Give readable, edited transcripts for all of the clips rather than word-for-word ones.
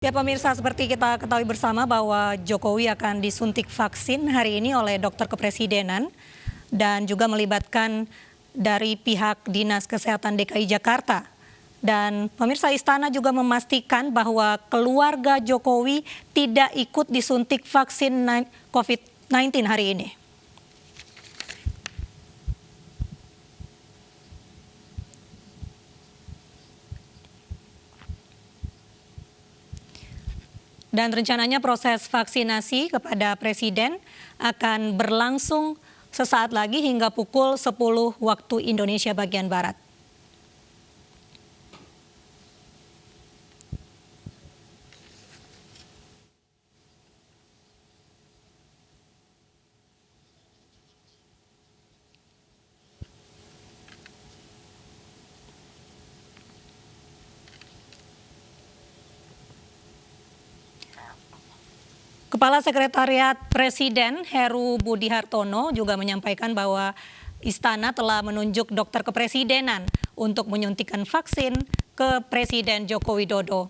Ya pemirsa, seperti kita ketahui bersama bahwa Jokowi akan disuntik vaksin hari ini oleh dokter kepresidenan dan juga melibatkan dari pihak Dinas Kesehatan DKI Jakarta. Dan pemirsa, Istana juga memastikan bahwa keluarga Jokowi tidak ikut disuntik vaksin COVID-19 hari ini. Dan rencananya proses vaksinasi kepada Presiden akan berlangsung sesaat lagi hingga pukul 10 waktu Indonesia bagian Barat. Kepala Sekretariat Presiden Heru Budi Hartono juga menyampaikan bahwa Istana telah menunjuk dokter kepresidenan untuk menyuntikkan vaksin ke Presiden Joko Widodo.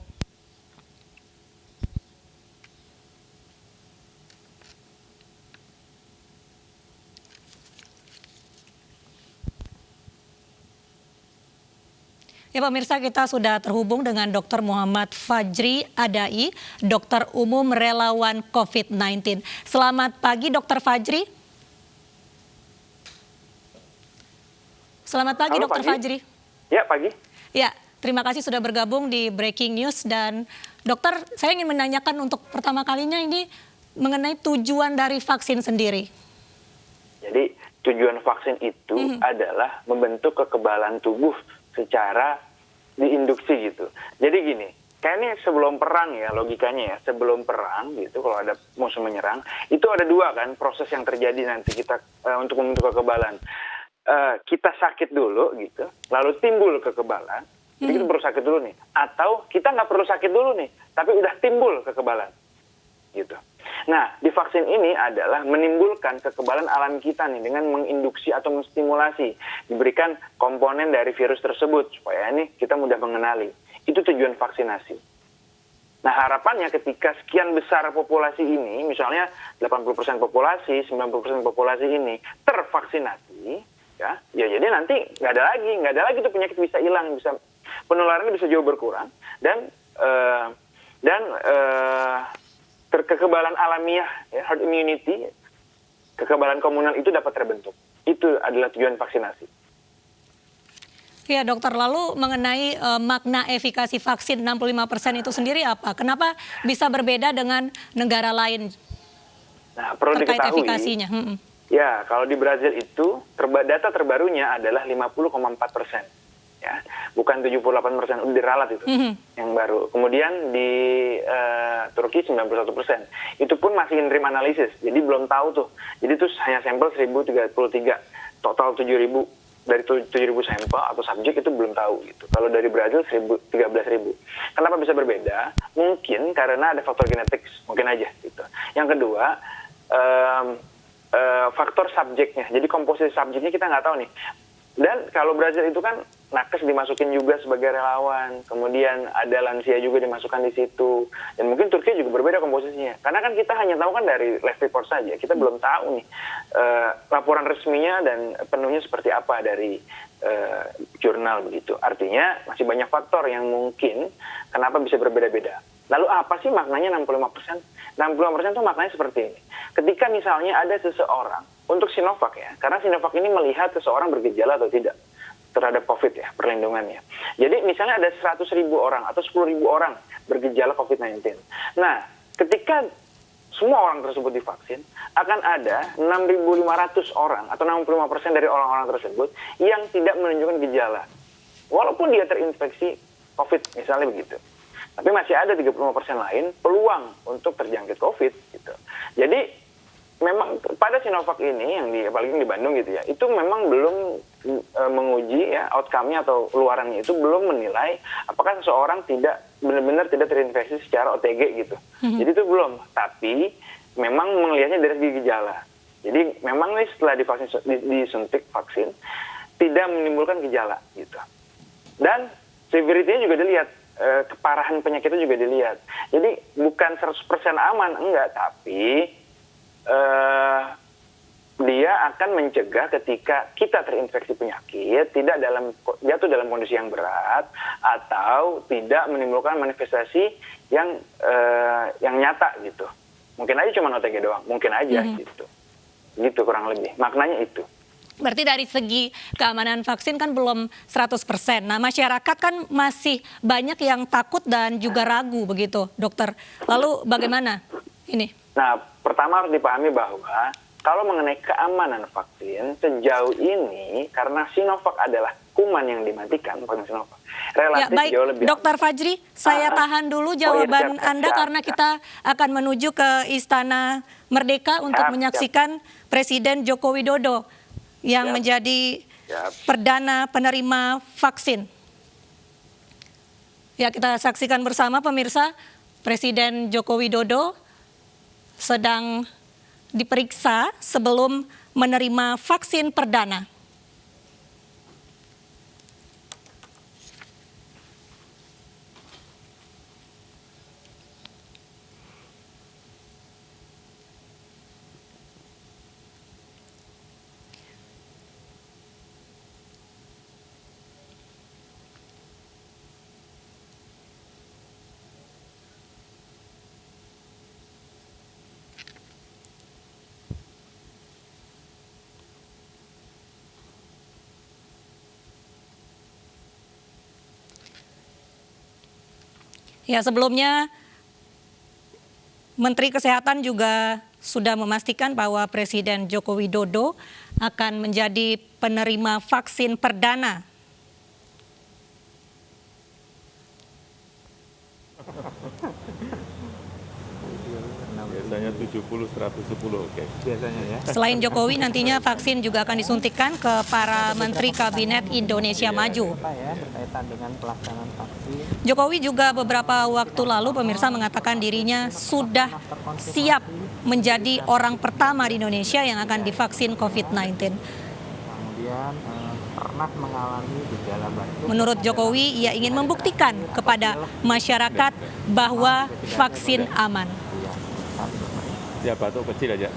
Ya pemirsa, kita sudah terhubung dengan Dr. Muhammad Fajri Adai, dokter umum relawan COVID-19. Selamat pagi Dr. Fajri. Selamat pagi. Halo, Dr. Fajri. Ya, pagi. Ya, terima kasih sudah bergabung di Breaking News. Dan dokter, saya ingin menanyakan untuk pertama kalinya ini mengenai tujuan dari vaksin sendiri. Jadi tujuan vaksin itu adalah membentuk kekebalan tubuh secara diinduksi gitu. Jadi gini, kayaknya sebelum perang ya, logikanya ya, sebelum perang gitu, kalau ada musuh menyerang, itu ada dua kan proses yang terjadi nanti kita untuk membentuk kekebalan. Kita sakit dulu gitu, lalu timbul kekebalan, jadi kita perlu sakit dulu nih. Atau kita nggak perlu sakit dulu nih, tapi udah timbul kekebalan gitu. Nah, di vaksin ini adalah menimbulkan kekebalan alami kita nih dengan menginduksi atau menstimulasi, diberikan komponen dari virus tersebut supaya ini kita mudah mengenali. Itu tujuan vaksinasi. Nah, harapannya ketika sekian besar populasi ini, misalnya 80% populasi, 90% populasi ini tervaksinasi, ya jadi nanti nggak ada lagi tuh penyakit bisa hilang, bisa penularannya bisa jauh berkurang dan kekebalan alamiah, ya, herd immunity, kekebalan komunal itu dapat terbentuk. Itu adalah tujuan vaksinasi. Ya dokter, lalu mengenai makna efikasi vaksin 65% itu sendiri apa? Kenapa bisa berbeda dengan negara lain? Nah, perlu terkait diketahui, efikasinya. Ya, kalau di Brazil itu data terbarunya adalah 50,4%. Ya, bukan 78%, udah diralat itu yang baru. Kemudian di Turki 91%. Itu pun masih interim analisis, jadi belum tahu tuh. Jadi itu hanya sampel 1033, total 7.000 dari 7.000 sampel atau subjek itu belum tahu gitu. Kalau dari Brazil 13.000. Kenapa bisa berbeda? Mungkin karena ada faktor genetik, mungkin aja gitu. Yang kedua, faktor subjeknya. Jadi komposisi subjeknya kita nggak tahu nih. Dan kalau Brazil itu kan nakes dimasukin juga sebagai relawan, kemudian ada lansia juga dimasukkan di situ, dan mungkin Turki juga berbeda komposisinya. Karena kan kita hanya tahu kan dari lab report saja, kita belum tahu nih laporan resminya dan penuhnya seperti apa dari jurnal begitu. Artinya masih banyak faktor yang mungkin kenapa bisa berbeda-beda. Lalu apa sih maknanya 65%? 65% itu maknanya seperti ini. Ketika misalnya ada seseorang, untuk Sinovac ya, karena Sinovac ini melihat seseorang bergejala atau tidak terhadap COVID ya, perlindungannya. Jadi misalnya ada 100.000 orang atau 10.000 orang bergejala COVID-19. Nah, ketika semua orang tersebut divaksin, akan ada 6.500 orang atau 65% dari orang-orang tersebut yang tidak menunjukkan gejala. Walaupun dia terinfeksi COVID, misalnya begitu. Tapi masih ada 35% lain peluang untuk terjangkit COVID gitu. Jadi memang pada Sinovac ini yang apalagi di Bandung gitu ya, itu memang belum menguji ya outcome-nya atau keluarannya itu belum menilai apakah seseorang tidak benar-benar tidak terinfeksi secara OTG gitu. Jadi itu belum, tapi memang melihatnya dari segi gejala. Jadi memang nih setelah disuntik vaksin tidak menimbulkan gejala gitu. Dan severity-nya juga dilihat keparahan penyakit itu juga dilihat. Jadi bukan 100% aman, enggak, tapi dia akan mencegah ketika kita terinfeksi penyakit tidak jatuh dalam kondisi yang berat atau tidak menimbulkan manifestasi yang nyata gitu. Mungkin aja cuma OTG doang, mungkin aja gitu. Gitu kurang lebih. Maknanya itu. Berarti dari segi keamanan vaksin kan belum 100%. Nah, masyarakat kan masih banyak yang takut dan juga ragu begitu, dokter. Lalu bagaimana ini? Nah, pertama harus dipahami bahwa kalau mengenai keamanan vaksin, sejauh ini karena Sinovac adalah kuman yang dimatikan, bukan Sinovac. Relatif baik, jauh lebih Dokter Fajri, saya tahan dulu jawaban Anda karena kita akan menuju ke Istana Merdeka untuk menyaksikan Presiden Joko Widodo yang menjadi perdana penerima vaksin. Ya, kita saksikan bersama pemirsa, Presiden Joko Widodo sedang diperiksa sebelum menerima vaksin perdana. Ya, sebelumnya Menteri Kesehatan juga sudah memastikan bahwa Presiden Joko Widodo akan menjadi penerima vaksin perdana. Biasanya 70, 110, oke. Biasanya ya. Selain Jokowi, nantinya vaksin juga akan disuntikkan ke para Menteri Kabinet Indonesia Maju. Berkaitan dengan pelaksanaan vaksin. Jokowi juga beberapa waktu lalu pemirsa mengatakan dirinya sudah siap menjadi orang pertama di Indonesia yang akan divaksin COVID-19. Kemudian pernah mengalami gejala batuk. Menurut Jokowi, ia ingin membuktikan kepada masyarakat bahwa vaksin aman. Ya, batuk kecil aja.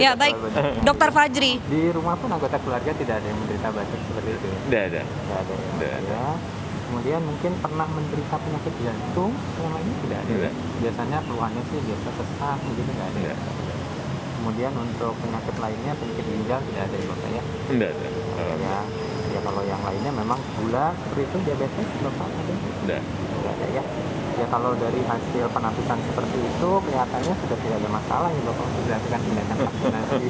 Ya, baik, Dokter Fajri. Di rumah pun anggota keluarga tidak ada yang menderita batuk seperti itu. Tidak ada. Tidak ada. Kemudian mungkin pernah menderita penyakit jantung, selama ini tidak ada. Tidak. Biasanya keluhannya sih biasa sesak, begitu nggak ada. Tidak. Kemudian untuk penyakit lainnya, penyakit ginjal tidak ada ya Bapak ya? Tidak ada. Ya kalau yang lainnya memang gula, seperti itu diabetes, Bapak ada? Tidak. Tidak ada ya. Ya kalau dari hasil penapisan seperti itu kelihatannya sudah tidak ada masalah ya Bapak untuk dilakukan tindakan vaksinasi.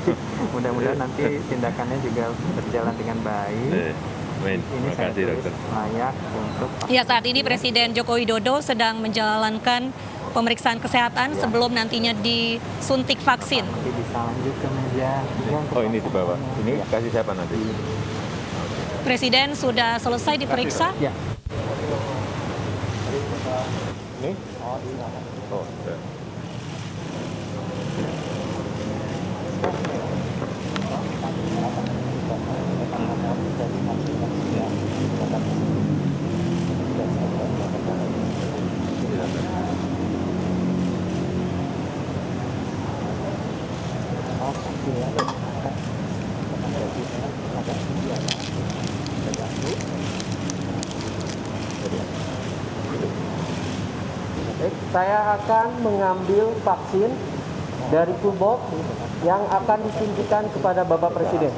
Mudah-mudahan nanti tindakannya juga berjalan dengan baik. Amin. Ini Terima kasih, dokter. layak untuk Ya, saat ini Presiden Joko Widodo sedang menjalankan pemeriksaan kesehatan sebelum nantinya disuntik vaksin. Nanti bisa lanjut ke meja. Oh, ini di bawah. Ini kasih siapa nanti? Presiden sudah selesai diperiksa. Ya. Ini? Oh, sudah. Saya akan mengambil vaksin dari toolbox yang akan disuntikan kepada Bapak Presiden.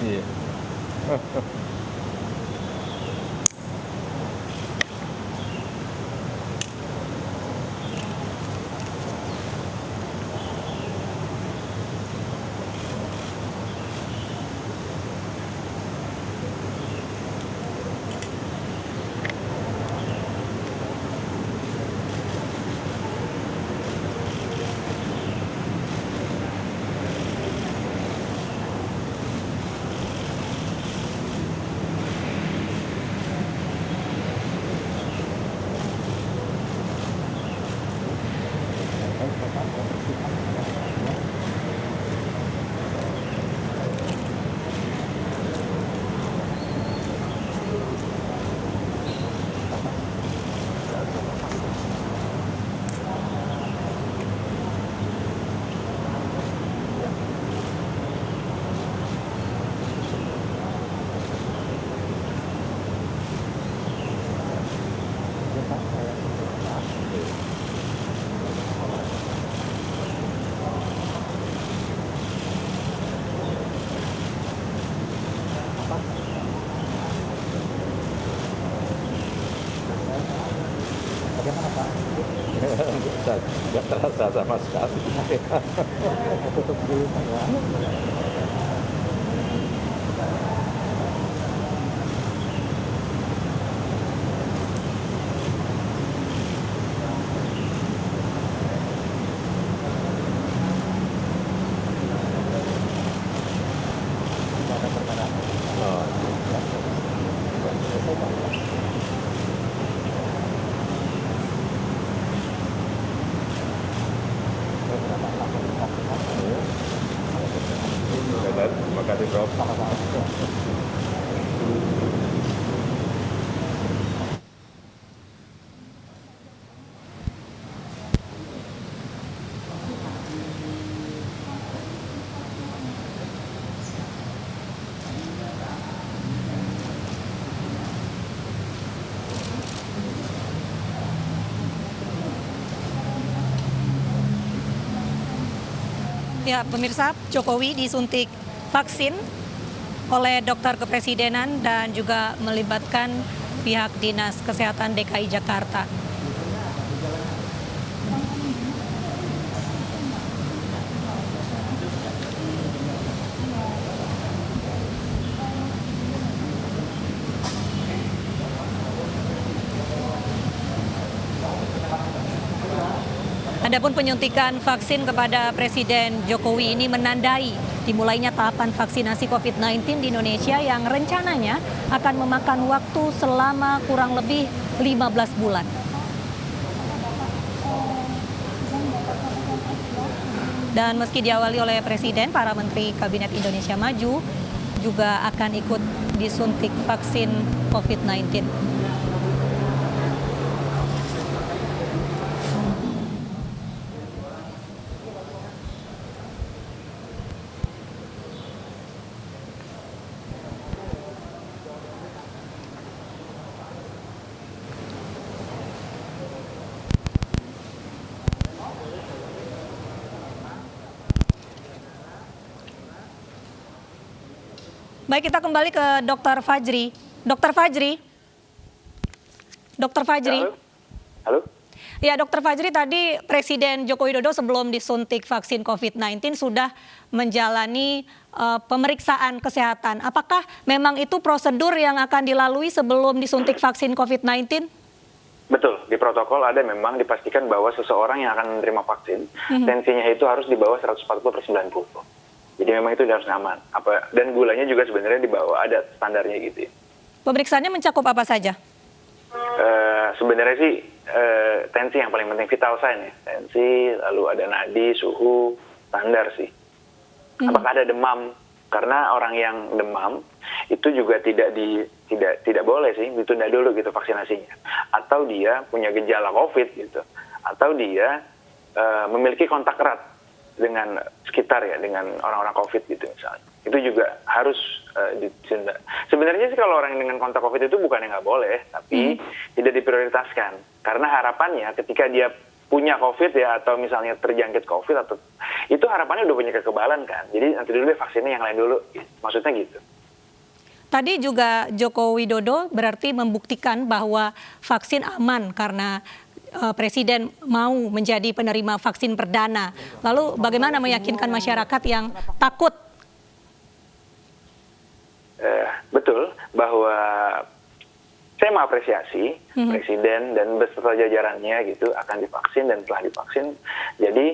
Iya. nggak terasa sama sekali. Tutup dulu ya. Terima kasih Prof. Ya, pemirsa, Jokowi disuntik vaksin oleh dokter kepresidenan dan juga melibatkan pihak Dinas Kesehatan DKI Jakarta. Adapun penyuntikan vaksin kepada Presiden Jokowi ini menandai dimulainya tahapan vaksinasi COVID-19 di Indonesia yang rencananya akan memakan waktu selama kurang lebih 15 bulan. Dan meski diawali oleh Presiden, para Menteri Kabinet Indonesia Maju juga akan ikut disuntik vaksin COVID-19. Baik, kita kembali ke Dr. Fajri. Dr. Fajri. Dr. Fajri. Halo. Halo. Ya, Dr. Fajri, tadi Presiden Joko Widodo sebelum disuntik vaksin COVID-19 sudah menjalani pemeriksaan kesehatan. Apakah memang itu prosedur yang akan dilalui sebelum disuntik vaksin COVID-19? Betul, di protokol ada memang dipastikan bahwa seseorang yang akan menerima vaksin, tensinya itu harus di bawah 140/90. Jadi memang itu harus aman. Dan gulanya juga sebenarnya di bawah, ada standarnya gitu. Pemeriksaannya mencakup apa saja? Sebenarnya sih tensi yang paling penting, vital sign ya. Tensi, lalu ada nadi, suhu, standar sih. Apakah ada demam? Karena orang yang demam itu juga tidak boleh sih ditunda dulu gitu vaksinasinya. Atau dia punya gejala COVID gitu. Atau dia memiliki kontak erat dengan sekitar ya, dengan orang-orang COVID gitu misalnya. Itu juga harus ditunda. Sebenarnya sih kalau orang dengan kontak COVID itu bukannya nggak boleh, tapi tidak diprioritaskan. Karena harapannya ketika dia punya COVID ya, atau misalnya terjangkit COVID, atau itu harapannya udah punya kekebalan kan. Jadi nanti dulu deh vaksinnya yang lain dulu. Maksudnya gitu. Tadi juga Joko Widodo berarti membuktikan bahwa vaksin aman karena Presiden mau menjadi penerima vaksin perdana. Lalu bagaimana meyakinkan masyarakat yang takut? Betul bahwa saya mengapresiasi Presiden dan beserta jajarannya gitu akan divaksin dan telah divaksin. Jadi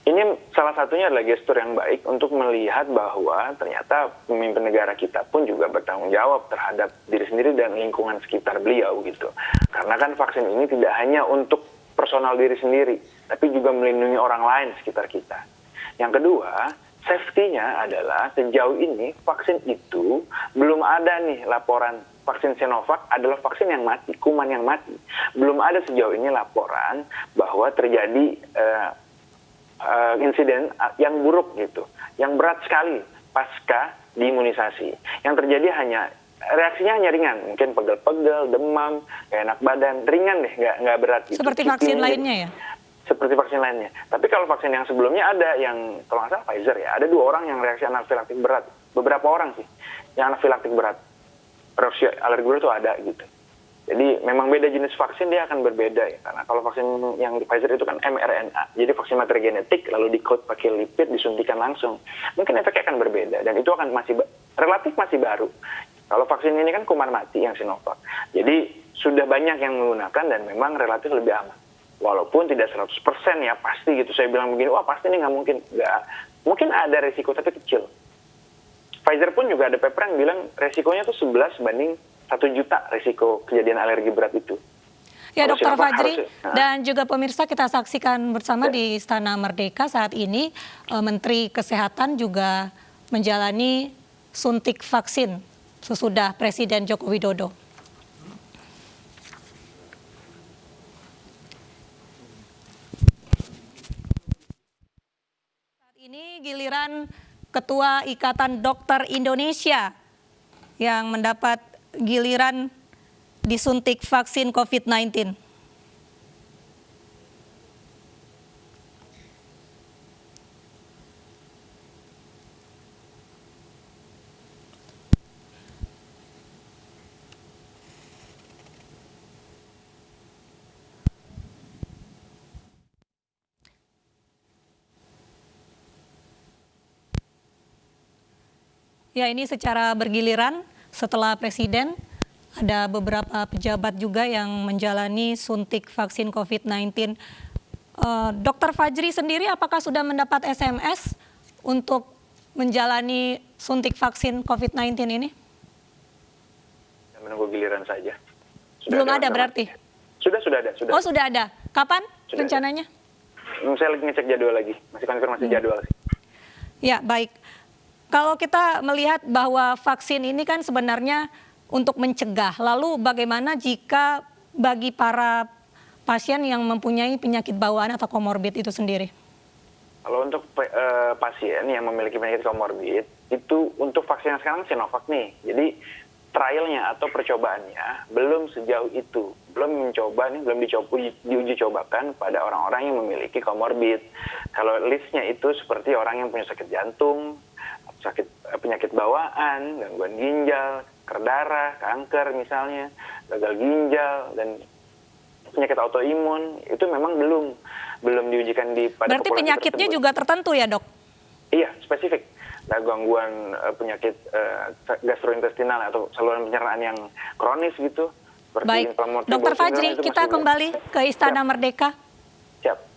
ini salah satunya adalah gestur yang baik untuk melihat bahwa ternyata pemimpin negara kita pun juga bertanggung jawab terhadap diri sendiri dan lingkungan sekitar beliau gitu. Karena kan vaksin ini tidak hanya untuk personal diri sendiri, tapi juga melindungi orang lain sekitar kita. Yang kedua, safety-nya adalah sejauh ini vaksin itu belum ada nih laporan vaksin Sinovac adalah vaksin yang mati, kuman yang mati. Belum ada sejauh ini laporan bahwa terjadi insiden yang buruk gitu, yang berat sekali pasca diimunisasi. Yang terjadi reaksinya hanya ringan, mungkin pegel-pegel, demam, gak enak badan, ringan deh, nggak berat gitu. Seperti vaksin lainnya ya? Seperti vaksin lainnya. Tapi kalau vaksin yang sebelumnya ada yang, kalau nggak salah Pfizer ya, ada 2 orang yang reaksi anafilaktik berat, beberapa orang sih yang anafilaktik berat, reaksi alergi berat itu ada gitu. Jadi memang beda jenis vaksin dia akan berbeda ya. Karena kalau vaksin yang di Pfizer itu kan mRNA. Jadi vaksin materi genetik lalu di-coat pakai lipid disuntikan langsung. Mungkin efeknya akan berbeda dan itu akan relatif masih baru. Kalau vaksin ini kan kuman mati yang Sinovac. Jadi sudah banyak yang menggunakan dan memang relatif lebih aman. Walaupun tidak 100% ya pasti gitu. Saya bilang begini, wah pasti ini nggak mungkin. Nggak. Mungkin ada resiko tapi kecil. Pfizer pun juga ada paper yang bilang resikonya tuh 11 banding 1 juta resiko kejadian alergi berat itu. Ya, Kalau Dr. Sinovac Fajri harus, dan juga pemirsa, kita saksikan bersama di Istana Merdeka saat ini Menteri Kesehatan juga menjalani suntik vaksin sesudah Presiden Joko Widodo. Saat ini giliran Ketua Ikatan Dokter Indonesia yang mendapat giliran disuntik vaksin COVID-19. Ya, ini secara bergiliran setelah Presiden, ada beberapa pejabat juga yang menjalani suntik vaksin COVID-19. Dr. Fajri sendiri apakah sudah mendapat SMS untuk menjalani suntik vaksin COVID-19 ini? Menunggu giliran saja. Belum ada berarti? Sudah ada. Oh, sudah ada. Kapan Sudah rencananya? Saya lagi ngecek jadwal lagi, masih konfirmasi jadwal sih. Ya, baik. Kalau kita melihat bahwa vaksin ini kan sebenarnya untuk mencegah, lalu bagaimana jika bagi para pasien yang mempunyai penyakit bawaan atau komorbid itu sendiri? Kalau untuk pasien yang memiliki penyakit komorbid, itu untuk vaksin yang sekarang Sinovac nih. Jadi trialnya atau percobaannya belum sejauh itu. Belum diuji cobakan pada orang-orang yang memiliki komorbid. Kalau listnya itu seperti orang yang punya sakit jantung, penyakit bawaan, gangguan ginjal, kanker darah, kanker misalnya, gagal ginjal, dan penyakit autoimun, itu memang belum diujikan pada berarti populasi penyakitnya tersebut. juga tertentu ya, Dok? Iya, spesifik. Nah, gangguan penyakit gastrointestinal atau saluran pencernaan yang kronis gitu. Baik, Dr. Fajri, kita kembali ke Istana Merdeka. Siap.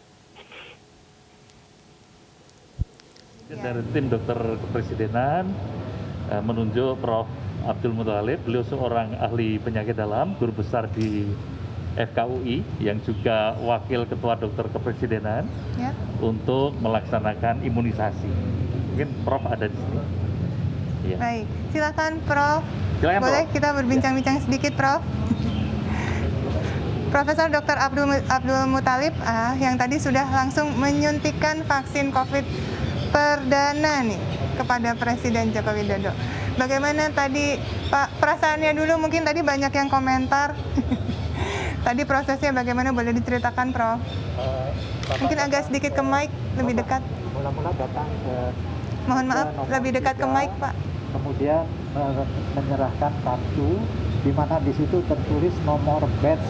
Dari tim dokter kepresidenan menunjuk Prof. Abdul Muthalib, beliau seorang ahli penyakit dalam, guru besar di FKUI yang juga wakil ketua dokter kepresidenan untuk melaksanakan imunisasi. Mungkin Prof ada di sini. Ya. Baik, silakan Prof. Silakan, Boleh Prof. kita berbincang-bincang sedikit, Prof? Profesor Dr. Abdul Muthalib yang tadi sudah langsung menyuntikkan vaksin COVID perdana nih kepada Presiden Joko Widodo. Bagaimana tadi Pak perasaannya dulu? Mungkin tadi banyak yang komentar. Tadi prosesnya bagaimana, boleh diceritakan, Prof? Mungkin agak sedikit ke mic, lebih dekat. Mula-mula datang ke Mohon maaf, lebih dekat ke mic, Pak. kemudian menyerahkan kartu di mana di situ tertulis nomor batch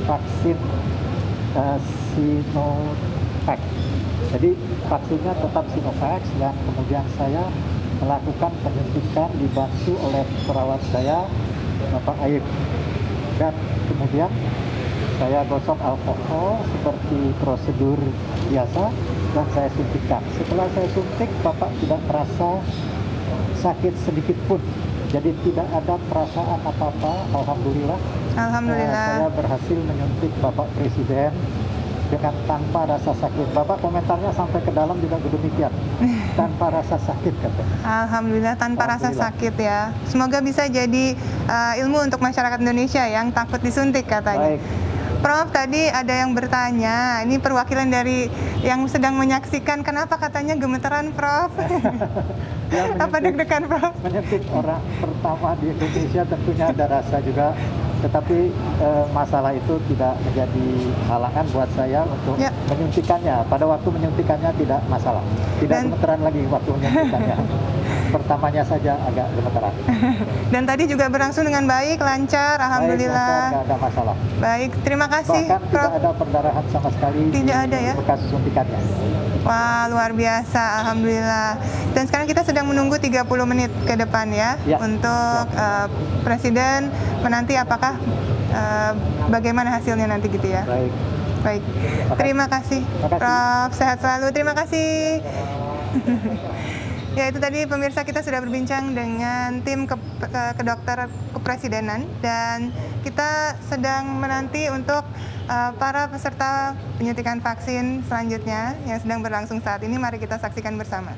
vaksin Sinovac. Jadi vaksinnya tetap Sinovac dan kemudian saya melakukan penyuntikan dibantu oleh perawat saya, Bapak Aib. Dan kemudian saya gosok alkohol seperti prosedur biasa dan saya suntikkan. Setelah saya suntik, Bapak tidak merasa sakit sedikit pun. Jadi tidak ada perasaan apa-apa, alhamdulillah. Alhamdulillah. Saya berhasil menyuntik Bapak Presiden dengan tanpa rasa sakit. Bapak komentarnya sampai ke dalam juga demikian. Tanpa rasa sakit katanya. Alhamdulillah tanpa rasa Alhamdulillah. sakit ya. Semoga bisa jadi ilmu untuk masyarakat Indonesia yang takut disuntik katanya. Baik. Prof, tadi ada yang bertanya, ini perwakilan dari yang sedang menyaksikan, kenapa katanya gemeteran, Prof? Apa deg-degan, Prof? Menyuntik orang pertama di Indonesia tentunya ada rasa juga, tetapi masalah itu tidak menjadi halangan buat saya untuk menyuntikannya. Pada waktu menyuntikannya tidak masalah, tidak gemeteran lagi waktu menyuntikannya. pertamanya saja agak gemetaran. Dan tadi juga berlangsung dengan baik, lancar, alhamdulillah. Baik, tidak ada masalah. Baik, terima kasih, Bahkan Prof. tidak ada perdarahan sama sekali. Tidak di ada ya? bekas suntikannya. Wah, luar biasa, alhamdulillah. Dan sekarang kita sedang menunggu 30 menit ke depan ya, Ya. untuk Presiden menanti apakah bagaimana hasilnya nanti gitu ya. Baik. Baik, terima kasih, Terima kasih. Prof. Sehat selalu. Terima kasih. Ya, itu tadi pemirsa, kita sudah berbincang dengan tim kedokter kepresidenan dan kita sedang menanti untuk para peserta penyuntikan vaksin selanjutnya yang sedang berlangsung saat ini. Mari kita saksikan bersama.